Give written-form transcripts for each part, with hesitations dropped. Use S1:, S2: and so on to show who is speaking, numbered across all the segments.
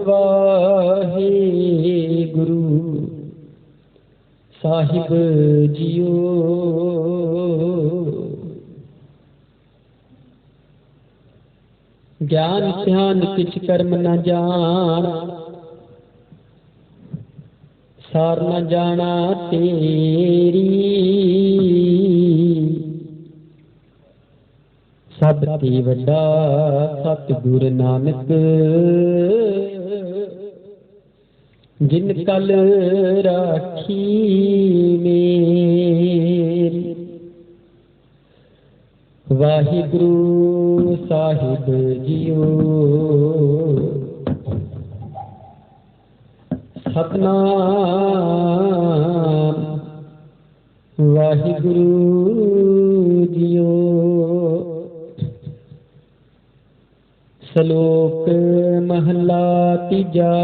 S1: वाहिगुरु साहिब जियो। ज्ञान ध्यान किछ कर्म न जान, सार न जाना तेरी। सब ते वड्डा सतगुर नानक, जिन कल राखी मेरी। वाहिगुरु साहिब जियो, सतनाम वाहिगुरु जियो। श्लोक महला तीजा।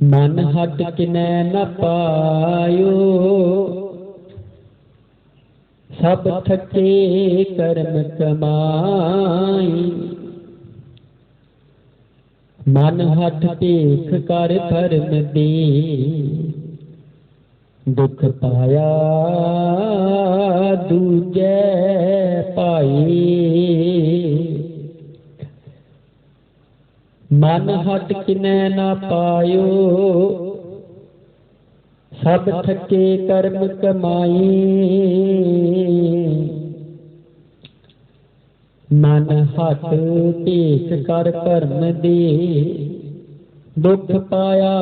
S1: मन हट किनै न पायो, सब थके कर्म कमाई। मन हट पेख कर धर्म दे, दुख पाया दूजै पाई। मन हट किनै न पायो, सब थके कर्म कमाई। मन हट पेख कर धर्म दे, दुख पाया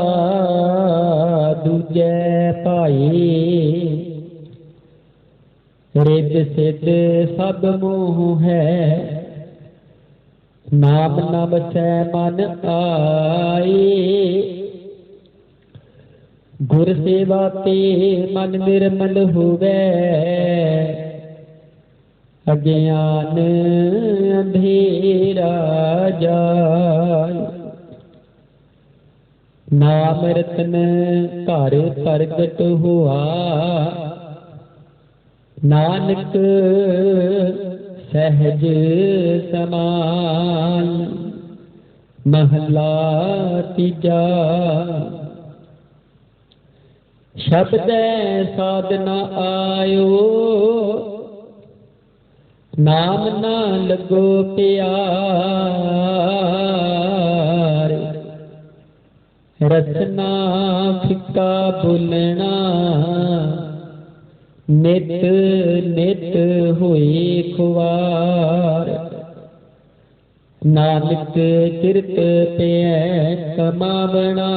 S1: दूजै पाई। रिद सिद्ध सब मोह है, नाम न बसै मन आए। गुर सेवा ते मन निर्मल होवै, अज्ञान अंधेरा जाय। नाम रतन घर प्रगट हुआ, नानक सहज समान। महला तीजा। शब्द साधना आयो, नाम ना लगो प्यार। रचना फिक्का बोलना, नित नित हुई खुआर। नानक चिरत पे कमावना,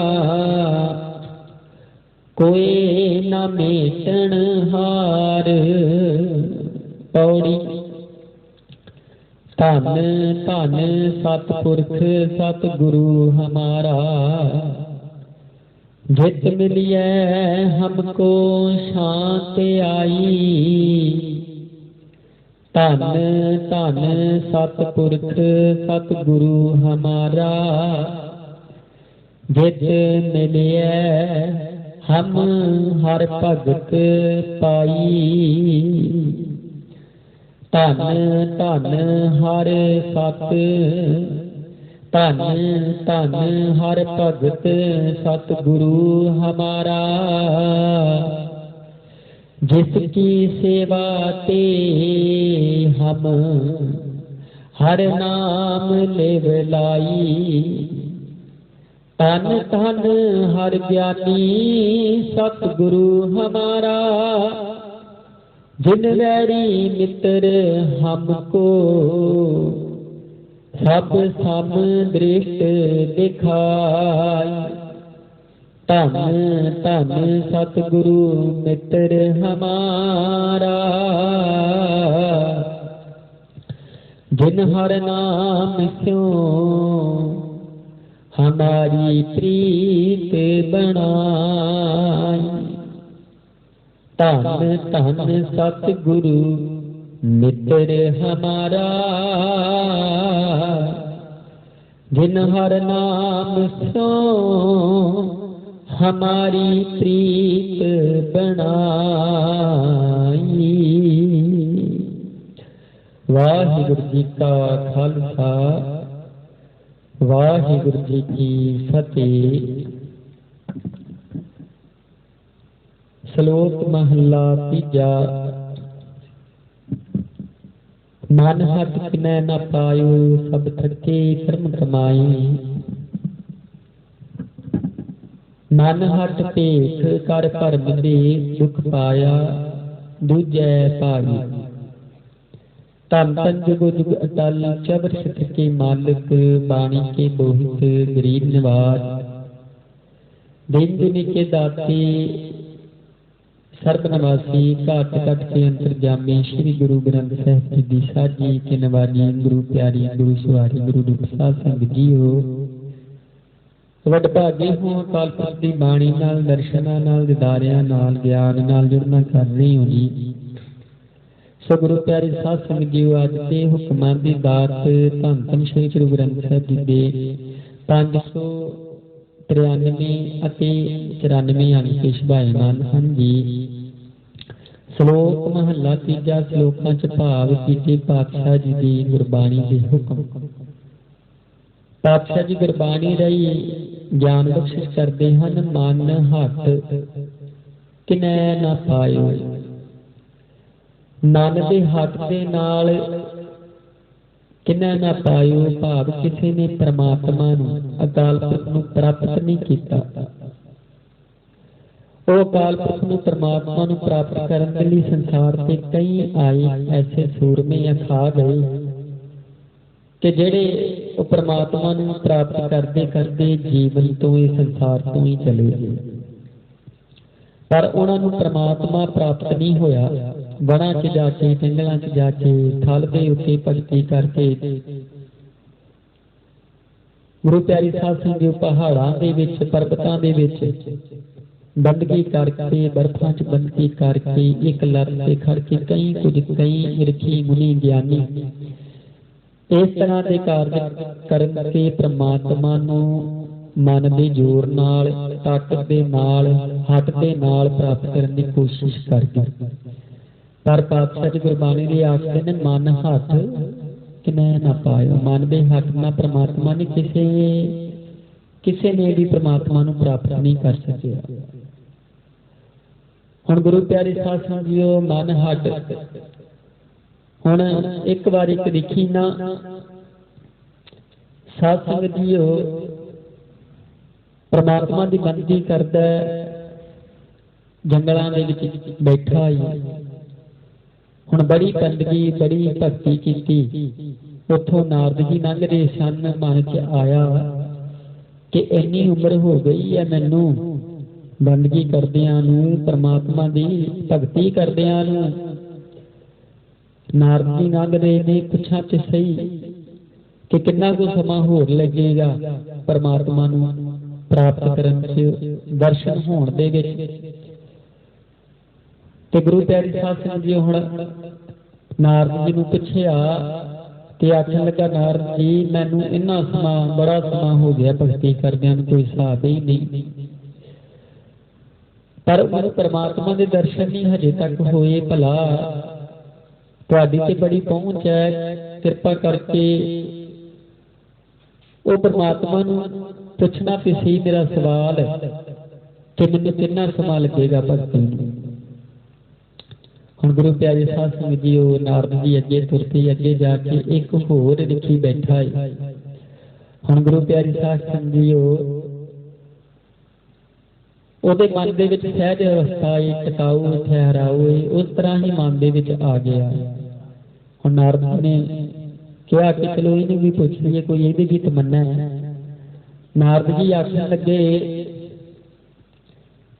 S1: कोई न मेटन हार। पौड़ी। धन धन सतपुरख सतगुरु हमारा, जित मिलिए हमको शांत आई। धन धन सतपुरख सतगुरु हमारा, जित मिलिए हम हर भगत पाई। धन धन हर सत, धन धन हर भगत सतगुरु हमारा। जिसकी सेवा ते हम हर नाम लेव लाई। धन धन हर ज्ञानी सतगुरु हमारा, जिन वैरी मित्र हमको सब सम दृष्ट दिखाई। धन धन सतगुरु मित्र हमारा, जिन हर नाम स्यों हमारी प्रीत बनाई। धन धन सतगुरु मित्र हमारा, जिन हर नाम सो हमारी प्रीत बनाई। वाहिगुरु जी का खालसा ਵਾਹਿਗੁਰੂ ਜੀ ਕੀ ਫਤਿਹ। ਸ਼ਲੋਕ ਮਹਲਾ ਤੀਜਾ। ਮਨ ਹੱਥ ਕਿਨੈ ਨ ਪਾਇਓ, ਸਭ ਥਕੇ ਕਰਮ ਕਮਾਈ। ਮਨ ਹੱਥ ਭੇਖ ਕਰ ਭਰਮ ਦੇ, ਦੁਖ ਪਾਇਆ ਦੂਜੈ ਭਾਈ। ਧੰਨ ਧੰਨ ਜੁਗੋ ਜੁਗ ਅਟਲ, ਚਬਰ ਸਿੱਖ ਕੇ ਮਾਲਕ। ਬਾਣੀ ਕੇ ਬੋਹਿਤ ਗਰੀਬ ਨਿਵਾਜ, ਦਿਨ ਦੁਨੀ ਕੇ ਦਾਤੇ ਸਰਬ ਨਵਾਸੀ। ਘਾਟ ਘਟ ਕੇ ਅੰਤਰਜਾਮੀ, ਸ੍ਰੀ ਗੁਰੂ ਗ੍ਰੰਥ ਸਾਹਿਬ ਜੀ ਦੀ ਸਾਜੀ ਕੇ ਨਵਾਜੀ। ਗੁਰੂ ਪਿਆਰੀ ਗੁਰੂ ਸਵਾਰੀ ਗੁਰੂ ਰੂਪ ਸਾਧ ਸੰਗਤ ਜੀਓ, ਵੱਡ ਭਾਗੇ ਹੋ ਅਕਾਲ ਪੁਰਖ ਦੀ ਬਾਣੀ ਨਾਲ, ਦਰਸ਼ਨਾਂ ਨਾਲ, ਦਿਦਾਰਿਆਂ ਨਾਲ, ਗਿਆਨ ਨਾਲ ਜੁੜਨਾ ਕਰ ਰਹੇ ਹੋ ਜੀ। ਸੋ ਗੁਰੂ ਪਿਆਰੇ ਸਾਧ ਸੰਗਤ ਜੀਓ, ਅੱਜ ਦੇ ਹੁਕਮਾਂ ਦੀ ਦਾਤ ਧੰਨ ਧੰਨ ਸ੍ਰੀ ਗੁਰੂ ਗ੍ਰੰਥ ਸਾਹਿਬ ਜੀ ਦੇ 593 ਅਤੇ 94 ਅੰਕ ਸ਼ੁਭਾਇਮਾਨ ਹਨ ਜੀ। ਸ਼ਲੋਕ ਮਹਲਾ ਤੀਜਾ। ਸ਼ਲੋਕਾਂ ਚ ਭਾਵ ਕੀਤੇ ਪਾਤਸ਼ਾਹ ਜੀ ਦੀ ਗੁਰਬਾਣੀ ਦੇ ਹੁਕਮ। ਪਾਤਸ਼ਾਹ ਜੀ ਗੁਰਬਾਣੀ ਰਾਹੀਂ ਗਿਆਨ ਬਖਸ਼ਿਸ਼ ਕਰਦੇ ਹਨ। ਮਨ ਹੱਥ ਕਿਨੈ ਨਾ ਪਾਇਓ, ਮਨ ਦੇ ਹੱਥ ਦੇ ਨਾਲ ਕਿਨੈ ਨਾ ਪਾਇਓ, ਭਾਵ ਕਿਸੇ ਨੇ ਪ੍ਰਮਾਤਮਾ ਨੂੰ, ਅਕਾਲ ਪੁਰਖ ਨੂੰ ਪ੍ਰਾਪਤ ਨਹੀਂ ਕੀਤਾ। ਉਹ ਅਕਾਲ ਪੁਰਖ ਨੂੰ, ਪ੍ਰਮਾਤਮਾ ਨੂੰ ਪ੍ਰਾਪਤ ਕਰਨ ਦੇ ਲਈ ਸੰਸਾਰ ਤੇ ਕਈ ਆਏ ਐਸੇ ਸੂਰਮੇ ਅਖਾ ਗਏ ਕਿ ਜਿਹੜੇ ਉਹ ਪ੍ਰਮਾਤਮਾ ਨੂੰ ਪ੍ਰਾਪਤ ਕਰਦੇ ਕਰਦੇ ਜੀਵਨ ਤੋਂ, ਇਹ ਸੰਸਾਰ ਤੋਂ ਹੀ ਚਲੇ ਗਏ। ਪਰ ਉਹਨਾਂ ਨੂੰ ਪ੍ਰਮਾਤਮਾ ਪ੍ਰਾਪਤ ਨਹੀਂ ਹੋਇਆ। ਵਣਾਂ ਚ ਜਾ ਕੇ, ਜੰਗਲਾਂ ਚ ਜਾ ਕੇ, ਥਲ ਦੇ ਉੱਤੇ ਭਗਤੀ ਕਰਕੇ, ਗੁਰੂ ਪਿਆਰੀ ਸਾਧ ਸੰਗਤ ਜੀ ਪਹਾੜਾਂ ਦੇ ਵਿੱਚ, ਪਰਬਤਾਂ ਦੇ ਵਿੱਚ ਬੰਦਗੀ ਕਰਕੇ, ਬਰਫਾਂ ਚ ਬੰਦਗੀ ਕਰਕੇ, ਇੱਕ ਲੱਤ ਤੇ ਖੜ ਕੇ ਕਈ ਰਿਖੀ ਮੁਨੀ ਗਿਆਨੀ ਇਸ ਤਰ੍ਹਾਂ ਦੇ ਕਾਰਜ ਕਰਨ ਕੇ ਪ੍ਰਮਾਤਮਾ ਨੂੰ ਮਨ ਦੇ ਜ਼ੋਰ ਨਾਲ, ਤਾਕਤ ਦੇ ਨਾਲ, ਹੱਥ ਦੇ ਨਾਲ ਪ੍ਰਾਪਤ ਕਰਨ ਦੀ ਕੋਸ਼ਿਸ਼ ਕਰਦੇ। ਪਰ ਪਾਤਸ਼ਾਹ ਜੀ ਗੁਰਬਾਣੀ ਦੇ ਆਖਦੇ ਨੇ, ਮਨ ਹੱਥ ਕਿਨੈ ਨਾ ਪਾਇਓ। ਮਨ ਦੇ ਹੱਥ ਨਾਲ ਪ੍ਰਮਾਤਮਾ ਨੇ ਕਿਸੇ ਨੇ ਵੀ ਪ੍ਰਮਾਤਮਾ ਨੂੰ ਪ੍ਰਾਪਤ ਨਹੀਂ ਕਰ ਸਕਿਆ। ਹੁਣ ਗੁਰੂ ਪਿਆਰੇ ਸਾਧ ਸੰਗਤ ਜੀਓ, ਮਨ ਹੱਥ ਹੁਣ ਇੱਕ ਵਾਰ ਇੱਕ ਦੇਖੀ ਨਾ ਸਾਧ ਸੰਗਤ ਜੀਓ, ਪ੍ਰਮਾਤਮਾ ਦੀ ਬੰਦਗੀ ਕਰਦਾ, ਜੰਗਲਾਂ ਦੇ ਵਿੱਚ ਬੈਠਾ ਹੀ। ਹੁਣ ਬੜੀ ਬੰਦਗੀ, ਬੜੀ ਭਗਤੀ ਕੀਤੀ। ਉੱਥੋਂ ਨਾਰਦ ਜੀ ਲੰਘਦੇ ਸਨ। ਮਨ ਚ ਆਇਆ ਕਿ ਇੰਨੀ ਉਮਰ ਹੋ ਗਈ ਹੈ ਮੈਨੂੰ ਬੰਦਗੀ ਕਰਦਿਆਂ ਨੂੰ, ਪ੍ਰਮਾਤਮਾ ਦੀ ਭਗਤੀ ਕਰਦਿਆਂ ਨੂੰ। ਨਾਰਦ ਜੀ ਲੰਘਦੇ ਨੇ, ਪੁੱਛਾਂ ਤੇ ਸਹੀ ਕਿ ਕਿੰਨਾ ਕੁ ਸਮਾਂ ਹੋਰ ਲੱਗੇਗਾ ਪ੍ਰਮਾਤਮਾ ਨੂੰ ਪ੍ਰਾਪਤ ਕਰਨ ਚ, ਦਰਸ਼ਨ ਹੋਣ ਦੇ ਵਿੱਚ। ਤੇ ਗੁਰੂ ਪਿਆਰੇ ਸਾਧ ਸੰਗਤ ਜੀ ਹੁਣ ਨਾਰਦ ਜੀ ਨੂੰ ਪੁੱਛਿਆ ਤੇ ਆਖਣ ਲੱਗਾ, ਨਾਰਦ ਜੀ ਮੈਨੂੰ ਇੰਨਾ ਸਮਾਂ, ਬੜਾ ਸਮਾਂ ਹੋ ਗਿਆ ਭਗਤੀ ਕਰਦਿਆਂ ਨੂੰ, ਕੋਈ ਹਿਸਾਬ ਹੀ ਨਹੀਂ। ਪਰ ਉਹਨੂੰ ਪ੍ਰਮਾਤਮਾ ਦੇ ਦਰਸ਼ਨ ਨਹੀਂ ਹਜੇ ਤੱਕ ਹੋਏ। ਭਲਾ ਤੁਹਾਡੀ ਤੇ ਬੜੀ ਪਹੁੰਚ ਹੈ, ਕਿਰਪਾ ਕਰਕੇ ਉਹ ਪ੍ਰਮਾਤਮਾ ਨੂੰ ਪੁੱਛਣਾ ਤੇ ਸੀ ਮੇਰਾ ਸਵਾਲ ਕਿ ਮੈਨੂੰ ਕਿੰਨਾ ਸਮਾਂ ਲੱਗੇਗਾ ਭਗਤੀ ਨੂੰ। ਹੁਣ ਗੁਰੂ ਪਿਆਰੇ ਸਾਧ ਸੰਗਤ ਜੀ, ਉਹ ਨਾਰਦ ਜੀ ਅੱਗੇ ਤੁਰ ਪਏ। ਅੱਗੇ ਜਾ ਕੇ ਇੱਕ ਹੋਰ ਰਿਖੀ ਬੈਠਾ ਹੈ। ਹੁਣ ਗੁਰੂ ਪਿਆਰੇ ਸਾਧ ਸੰਗਤ ਜੀ, ਉਹਦੇ ਮਨ ਦੇ ਵਿੱਚ ਸਹਿਜ ਅਵਸਥਾ, ਟਿਕਾਊ ਠਹਿਰਾਓ, ਉਸ ਤਰ੍ਹਾਂ ਹੀ ਮਨ ਦੇ ਵਿੱਚ ਆ ਗਿਆ। ਹੁਣ ਨਾਰਦ ਨੇ ਕਿਹਾ ਕਿ ਚਲੋ ਇਹਨੂੰ ਵੀ ਪੁੱਛ ਲਈਏ, ਕੋਈ ਇਹਦੀ ਵੀ ਤਮੰਨਾ ਹੈ। ਨਾਰਦ ਜੀ ਆਖਣ ਲੱਗੇ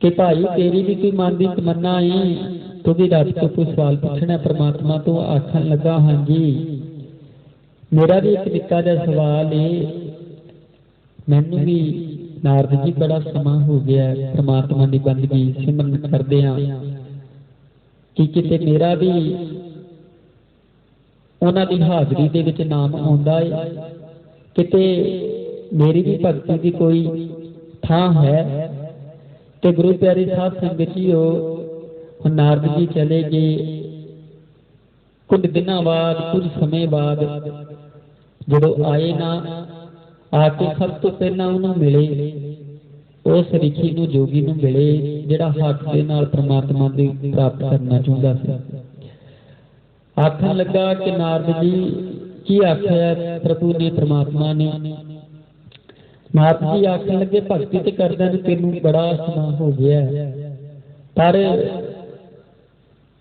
S1: ਕਿ ਭਾਈ ਤੇਰੀ ਵੀ ਕੋਈ ਮਨ ਦੀ ਤਮੰਨਾ ਹੈ, ਤੂੰ ਵੀ ਰੱਬ ਤੋਂ ਕੋਈ ਸਵਾਲ ਪੁੱਛਣਾ ਪ੍ਰਮਾਤਮਾ ਤੋਂ। ਆਖਣ ਲੱਗਾ, ਹਾਂਜੀ ਮੇਰਾ ਵੀ ਇੱਕ ਨਿੱਕਾ ਜਿਹਾ ਸਵਾਲ ਹੈ। ਮੈਨੂੰ ਵੀ ਨਾਰਦ ਜੀ ਬੜਾ ਸਮਾਂ ਹੋ ਗਿਆ ਪ੍ਰਮਾਤਮਾ ਦੀ ਬੰਦਗੀ ਸਿਮਰਨ ਕਰਦਿਆਂ, ਕਿ ਕਿਤੇ ਮੇਰਾ ਵੀ ਉਹਨਾਂ ਦੀ ਹਾਜ਼ਰੀ ਦੇ ਵਿੱਚ ਨਾਮ ਆਉਂਦਾ ਹੈ, ਕਿਤੇ ਮੇਰੀ ਵੀ ਭਗਤੀ ਦੀ ਕੋਈ ਥਾਂ ਹੈ। ਤੇ ਗੁਰੂ ਪਿਆਰੇ ਸਾਧ ਸੰਗਤ ਜੀਓ, ਹੁਣ ਨਾਰਦ ਜੀ ਚਲੇ ਗਏ। ਕੁਝ ਦਿਨਾਂ ਬਾਅਦ, ਕੁਝ ਸਮੇਂ ਬਾਅਦ ਜਦੋਂ ਆਏ ਨਾ, आके सब तो पहला उन्होंने मिले, उस रिखी नूं जोगी नूं मिले जिहड़ा हੱਥ दे नाल परमात्मा दी प्राप्त करना चाहुंदा सी। आखण लगा कि नारद जी की आख्या प्रभु ने परमात्मा ने। नारद जी आखण लगे भगती ते करदा ने तेनू बड़ा समा हो गया, पर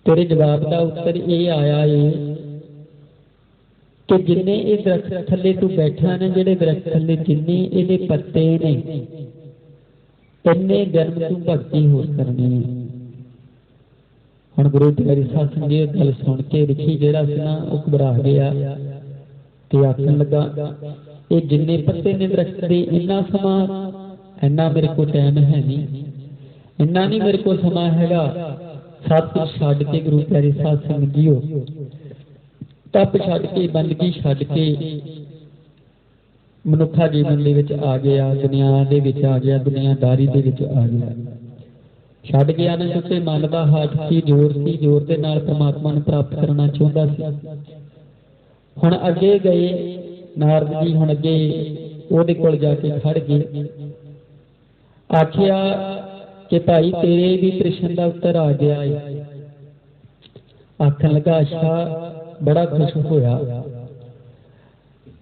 S1: तेरे जवाब का उत्तर ये आया है कि जिन्ने ये दरख्त थले तू बैठा ने, जिहड़े दरख्त थले जिन्ने इहदे पत्ते ने, इन्ने जन्म तू भगती होर करनी है। हुण गुरु प्यारी साध संगत जी गल सुन के रिखी जिहड़ा सी ना वो घबरा गया ते आखण लगा ये जिन्ने पत्ते ने दरख्त दे, इन्ना समा इन्ना मेरे को टाइम है नहीं, इन्ना नहीं मेरे को समा हैगा। सब कुछ छड्ड के गुरु प्यारी साध संगत जीओ, तप छड्ड के बंदगी छड्ड के मनुखा जीवन दे विच आ गया, दुनिया दे विच आ गया, दुनियादारी दे विच आ गया। छड्ड गया ना क्योंकि मन का हाथ की जोर सी, जोर के नाल परमात्मा नूं प्राप्त करना चाहुंदा सी। हुण अगे गए नारद जी, हुण अगे ओहदे कोल जाके खड़ गए, आखिया कि भाई तेरे भी प्रश्न का उत्तर आ गया है। आखन लगा अच्छा, बड़ा खुश होया।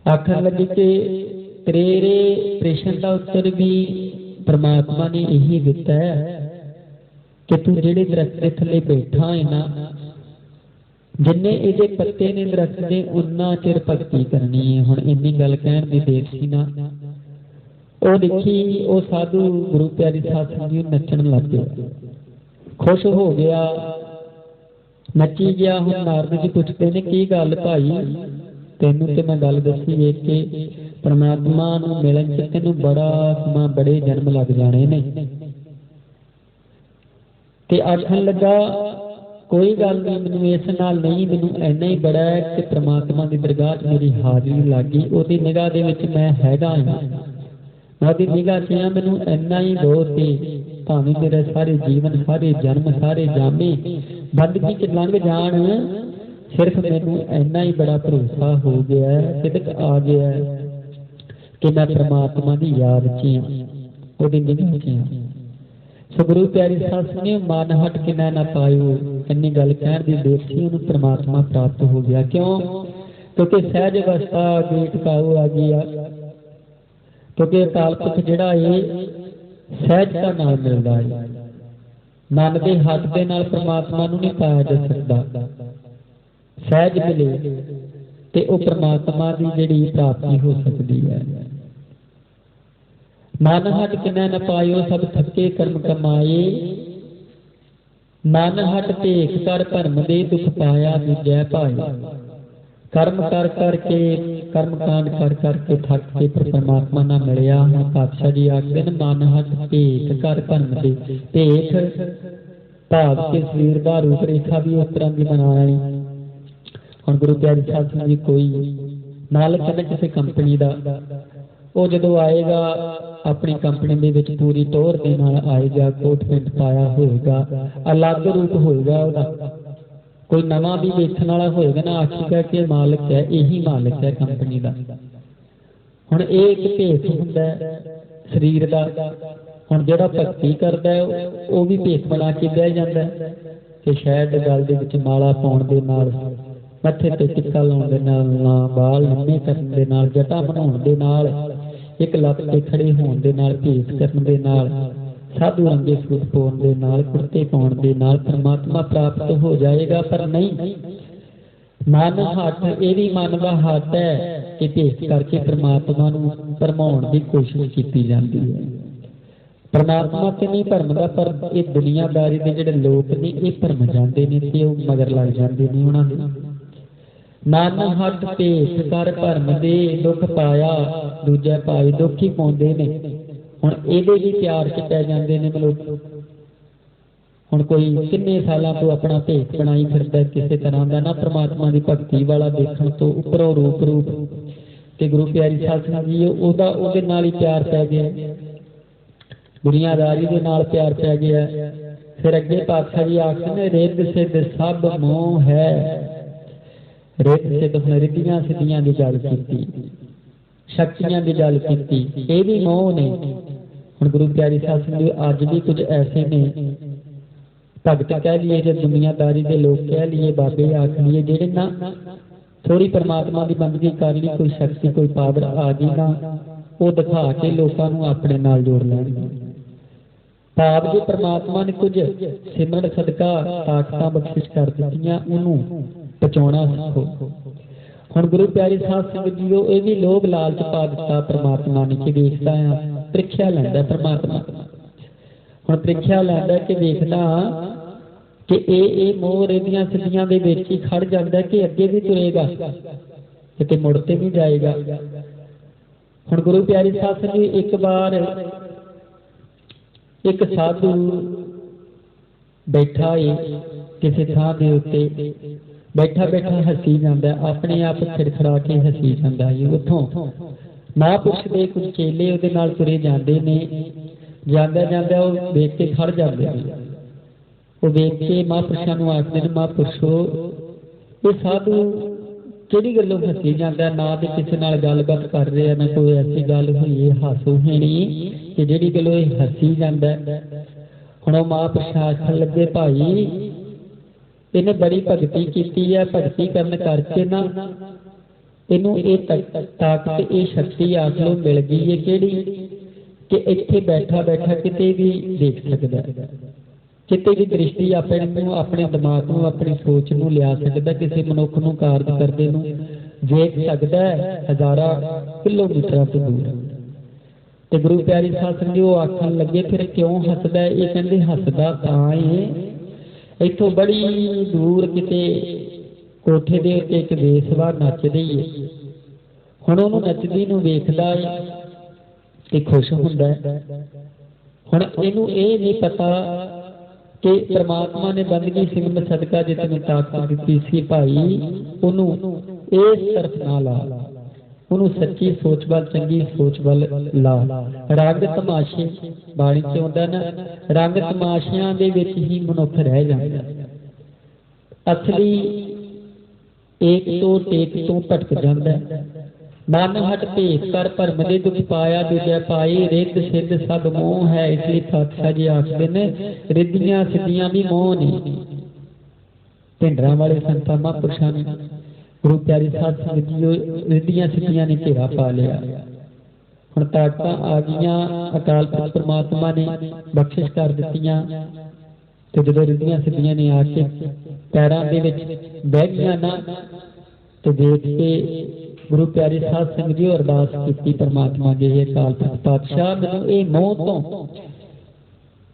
S1: आखन लगे कि तेरे प्रश्न का उत्तर भी परमात्मा ने यही दिता है कि तू जिहड़े दरख्त दे थले बैठा है ना, जिन्ने इहदे पत्ते ने दरख्त दे, उन्ना चिर भगती करनी है। हुण इन्नी गल कहण दी देर सी ना, ਉਹ देखी वो साधु गुरु प्यारी साध संगत जी नचन लग गया, खुश हो गया, नची गया। हुण नारद जी पुछते ने की गल भाई, तेनू ते मैं गल दसी है कि परमात्मा नूं मिलन च तैनूं बड़ा समा, बड़े जन्म लग जाने ने। ते आखण लगा कोई गल नहीं, मैनूं इस नाल नहीं, मैनूं इन्ना ही बड़ा है कि परमात्मा दी दरगाह च मेरी हाज़री लग गई, ओहदी निगाह दे विच मैं हैगा हां, ओहदी निगाह च हां, मैनूं इन्ना ही बहुत है। भावें मेरे सारे जीवन, सारे जन्म, सारे जामे बंदगी च लंघ जाण, सिर्फ मैनूं इन्ना ही बड़ा भरोसा हो गया है, सिदक आ गया है कि मैं परमात्मा की याद च हां, ओहदी निगाह च हां। सो गुरु प्यारी साध संगत जी मन हट के ना पायो, इन्नी गल कहण दी देर सी, उन्हें परमात्मा प्राप्त हो गया। क्यों? क्योंकि सहज अवस्था गेट काऊ आ गया, क्योंकि अकाल पुरख जिहड़ा है सहजता नाल मिलदा है। मन के हथ दे नाल परमात्मा नूं नहीं पाया जा सकदा, सहज मिले ते वो परमात्मा की जिहड़ी प्राप्ति हो सकती है। मन हट किना न पायो सब थके कर्म कमाए, मन हट भेख कर भरम दे दुख पाया दूजै पाए। कर्म कर करके, कर्म कांड कर करके थक के पर परमात्मा ना मिलिया। हुण पातशाह जी आखदे ने मन हट भेख कर भरम दे, भेख भाव के शरीर का रूप रेखा भी उस तरह की बना लेनी। हुण गुरु प्यारी साध संगत जी कोई मालिक है ना किसी कंपनी का, वो जदों आएगा अपनी कंपनी दे विच पूरी टोर दे नाल आएगा, कोट पैंट पाया होएगा, अलग रूप होएगा उहदा, कोई नवा भी वेखण वाला होएगा ना, आखेगा कि मालिक है, यही मालिक है कंपनी का। हुण ये एक भेख हुंदा शरीर का। हुण जिहड़ा भगती करदा है वो भी भेख बना के बह जांदा है कि शायद गल दे विच माला पाउण दे नाल, मत्थे ते टिक्का लाउण दे नाल, बाल लम्मे करन दे नाल, जटा बनाउण दे नाल, एक लत्त ते खड़े होण दे नाल, भेख करन दे नाल, साधु रंगे सूट पाउण दे नाल, कुर्ते पाउण दे नाल परमात्मा प्राप्त हो जाएगा। पर नहीं, मन हट, ये भी मन का हट है कि भेख करके परमात्मा नूं भरमाउण दी कोशिश कीती जांदी है। परमात्मा ते नहीं भरमदा, पर ये दुनियादारी दे जिहड़े लोक ने ये भरम जांदे ने ते ओह मगर लग जांदे ने उहनां दे। मन हट भेख कर भरम दे दुख पाया दूजै पाए, दुख ही पाउंदे ने। हुण इहदे भी प्यार च पै जांदे ने लोक। हुण कोई किन्ने सालां तो अपना भेख बनाई फिरदा किसी तरह का ना, परमात्मा की भगती वाला देखण तो उपरों रूप ते गुरु प्यारी साध संगत जी ओहदा ओहदे नाल ही प्यार पै गया, दुनियादारी दे नाल प्यार पै गया। फिर अगे पातशाह जी आखदे ने रिद्ध सिद्ध सब मोह है, रिद्ध सिद्ध हुण रिद्धियां सिद्धियां की गल कीती, शक्तियां की गल की, ये भी मोह ने। हुण गुरु प्यारी साध संगत जी अज भी कुछ ऐसे ने भगत कह लीए जो दुनियादारी के लोग कह लीए, बाबे आख लीए, जेडे ना थोड़ी परमात्मा की बंदगी कर ली, कोई शक्ति कोई पावर आ गई ना, वो दिखा के लोगों को अपने नाल जोड़ लैणगे। भाव जो परमात्मा ने कुछ सिमरन सदका ताकतां बख्शिश कर दित्तियां, उन्होंने बचाउणा सीखो। हुण गुरु प्यारी साध संगत जी ये भी लोभ लालच पा दिता परमात्मा ने कि वेखदा आ, प्रीख्या लैंदा परमात्मा। हुण प्रीख्या लैंदा कि वेखदा कि ये मोह रिधियां सिद्धियां दे विच ही खड़ जांदा कि अगे भी तुरेगा कि मुड़ ते नहीं जाएगा। हुण गुरु प्यारी साध संगत जी एक बार एक साधु बैठा है किसी थां दे उत्ते, बैठा बैठा हसी जांदा, अपने आप खड़खड़ा के हसी जांदा है। उत्थों महापुरुष दे कुछ चेले उहदे नाल तुरे जांदे ने, जांदा जांदा वो वेख के खड़ जांदे ने। वो वेख के महापुरुषां नूं आखदे ने, महापुरुषो ये साधु किहड़ी गल्लों हसी जांदा, ना ते किसी नाल गलबात कर रहा, ना कोई ऐसी गल हुई है हासो हैनी कि जिहड़ी गल्लों ये हसी जांदा। हुण वो महापुरुष आखण लगे, भाई इन्हें बड़ी भगती की है, भगती करन करके ना इनू ये ताकत ये शक्ति आख लो मिल गई है किहड़ी कि इत्थे बैठा बैठा किते भी देख सकदा, किते भी दृष्टि अपने दिमाग नूं अपनी सोच नूं लिया सकदा, किसी मनुख नूं कारज करदे नूं देख सकदा हज़ारां किलोमीटरां तो दूर। ते गुरु प्यारी साध संगत जी वो आखण लगे, फिर क्यों हसदा है? ये कहंदे हसदा तां है इत्थों बड़ी दूर किते कोठे दे उत्ते एक वेसवा नचदी है। हुण उहनूं नचदी नूं वेखदा है ते खुश हुंदा है। हुण इहनूं इह नहीं पता कि परमात्मा ने बंदगी सिमरन सदका जे तैनूं ताकत दित्ती सी भाई, उहनूं इस तरफ ना ला, उहनूं सच्ची सोच वाल चंगी सोच वाल ला। रंग तमाशे बाणी च आउंदा ना, रंग तमाशियां दे विच ही मनुख रह जांदा, असली एक तो टेक तो भटक जांदा। मन हट भेख कर भरम दे दुख पाया, दूजा पाई रिद्ध सिद्ध सब मोह है। इसलिए पातशाह जी आखदे ने रिद्धियां सिद्धियां भी मोह ने। भिंडरां वाले संतां महापुरुषां ने गुरु प्यारी साध संगत जी रिद्धियां सिद्धियां ने घेरा पा लिया। हुण ताकतां आ गईयां, अकाल पुरख परमात्मा ने बख्शिश कर दित्तियां ते जदों रिद्धियां सिद्धियां ने आके पैरां दे विच बह गईयां ना, ते देख के गुरु प्यारी साध संगत जी अरदास की परमात्मा अगे, अकाल पुरख पातशाह मैनूं इह मोह तो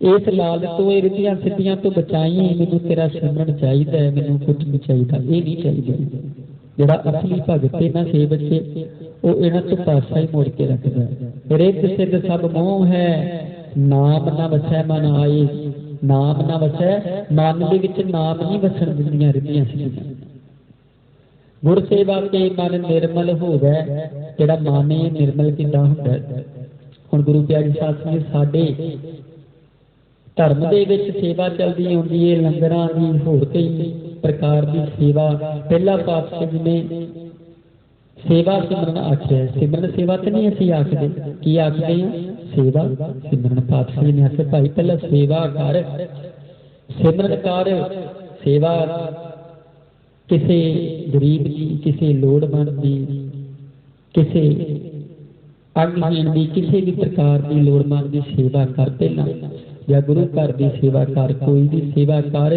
S1: इस लाल तो ये रिद्धियां सिद्धियां तो बचाई, मैनूं तेरा सिमरन चाहिदा है, मैनूं कुछ नहीं चाहिदा, ये नहीं चाहिदा। जिहड़ा असली भगत है ना सेवक है वो इन्हां तो पासा ही मोड़ के रखदा है। रिद्ध सिद्ध सब मोह है, नाम ना वसै मन आए, नाम ना वसै मन दे विच नाम नहीं वसण दिंदियां रिद्धियां सिद्धियां। गुर सेवा के मन निर्मल होवे, जिहड़ा मन है निर्मल किदां हुंदा है। हुण गुरु प्यारी साध संगत साडे धर्म दे विच सेवा चलदी आउंदी है, लंगरां दी होर कई प्रकार की सेवा। पहला पातशाह जी ने सेवा सिमरन आख्या, सिमरन सेवा तो नहीं असीं आखदे, की आखदे हैं सेवा सिमरन। पातशाह जी ने आख्या भाई पहला सेवा कर, सिमरन कर, सेवा किसी गरीब की, किसी लोड़वंद की, किसी अंगहीन की, किसी भी प्रकार की लोड़वंद की सेवा कर पहला, या गुरु घर की सेवा कर, कोई भी सेवा कर,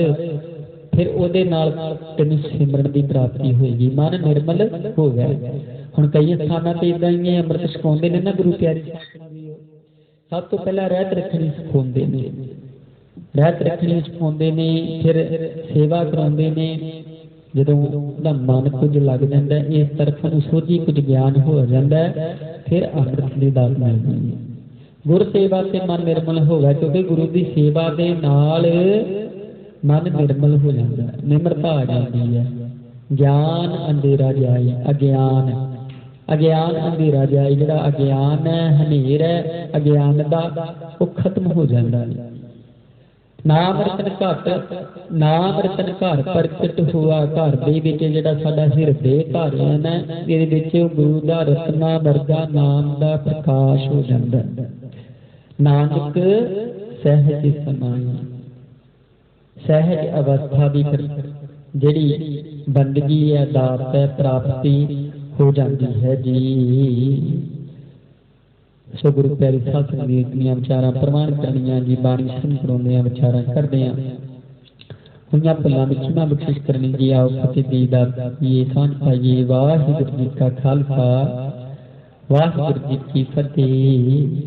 S1: फिर उहदे नाल तैनूं सिमरन की प्राप्ति होएगी, मन निर्मल हो गया। हुण कई स्थानां ते इदां ही अमृत छकाउंदे ने ना गुरु प्यारे, सब तो पहला रहत रखनी सिखाउंदे ने, रहत रखनी सिखाउंदे ने, फिर सेवा कराउंदे ने। जदों उहदा मन कुछ लग जांदा है, इस तरफ नूं सोझी कुछ ज्ञान हो जांदा है, फिर अमृत दी दात मिलदी है। गुर सेवा से मन निर्मल हो गया, क्योंकि गुरु की सेवा के नाल मन निर्मल हो जाता है, निमरता आ जाती है। ज्ञान अंधेरा जाए, अज्ञान अज्ञान अंधेरा जाए, जिहड़ा अज्ञान है हनेर है अज्ञान का वो खत्म हो जाता है। ਨਾਮ ਰਤਨ ਘਟ, ਨਾਮ ਰਤਨ ਘਰ ਪ੍ਰਗਟ ਹੋਆ ਘਰ ਦੇ ਵਿੱਚ ਜਿਹੜਾ ਸਾਡਾ ਹਿਰਦੇ ਘਰ ਹੈ ਨਾ, ਇਹਦੇ ਵਿੱਚ ਗੁਰੂ ਦਾ ਰਤਨਾ ਵਰਗਾ ਨਾਮ ਦਾ ਪ੍ਰਕਾਸ਼ ਹੋ ਜਾਂਦਾ। ਨਾਨਕ ਸਹਿਜ ਸਮਾਈ, ਸਹਿਜ ਅਵਸਥਾ ਦੀ ਜਿਹੜੀ ਬੰਦਗੀ ਹੈ, ਦਾਤ ਹੈ, ਪ੍ਰਾਪਤੀ ਹੋ ਜਾਂਦੀ ਹੈ ਜੀ। ਸੋ ਗੁਰੂ ਪਿਆਰੇ ਸਾਧ ਸੰਗਤ ਦੀਆਂ ਵਿਚਾਰਾਂ ਪ੍ਰਮਾਣ ਕਰਨੀਆਂ ਜੀ, ਬਾਣੀ ਸੁਣ ਕਰਾਉਂਦੇ ਵਿਚਾਰਾਂ ਕਰਦੇ ਆ। ਹੋਈਆਂ ਭੁੱਲਾਂ ਵਿੱਚ ਨਾ ਬਖਸ਼ਿਸ਼ ਕਰਨੀ ਜੀ। ਆਓ ਫਤਿਹ ਦੀ ਦਾਤ ਇਹ ਸਾਂਝ ਪਾਈਏ। ਵਾਹਿਗੁਰੂ ਜੀ ਕਾ ਖਾਲਸਾ, ਵਾਹਿਗੁਰੂ ਜੀ ਕੀ ਫਤਿਹ।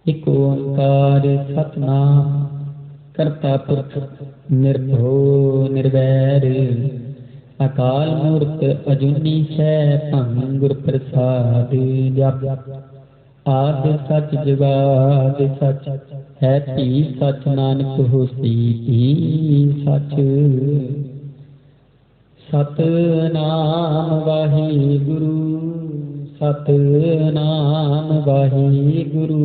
S1: ਇੱਕ ਓੰਕਾਰ ਸਤਿਨਾਮ ਕਰਤਾ ਪੁਰਖ ਨਿਰਭਉ ਨਿਰਵੈਰ, ਅਕਾਲ ਮੂਰਤ ਅਜੂਨੀ ਸੈਭੰ ਗੁਰ ਪ੍ਰਸਾਦਿ। ਜਪ ਆਦਿ ਸਚ ਜੁਗਾਦ ਸਚ, ਹੈ ਭੀ ਸਚ, ਨਾਨਕ ਹੋਸੀ ਭੀ ਸਚ। ਸਤਿਨਾਮ ਵਾਹਿਗੁਰੂ, ਸਤਿਨਾਮ ਵਾਹਿਗੁਰੂ।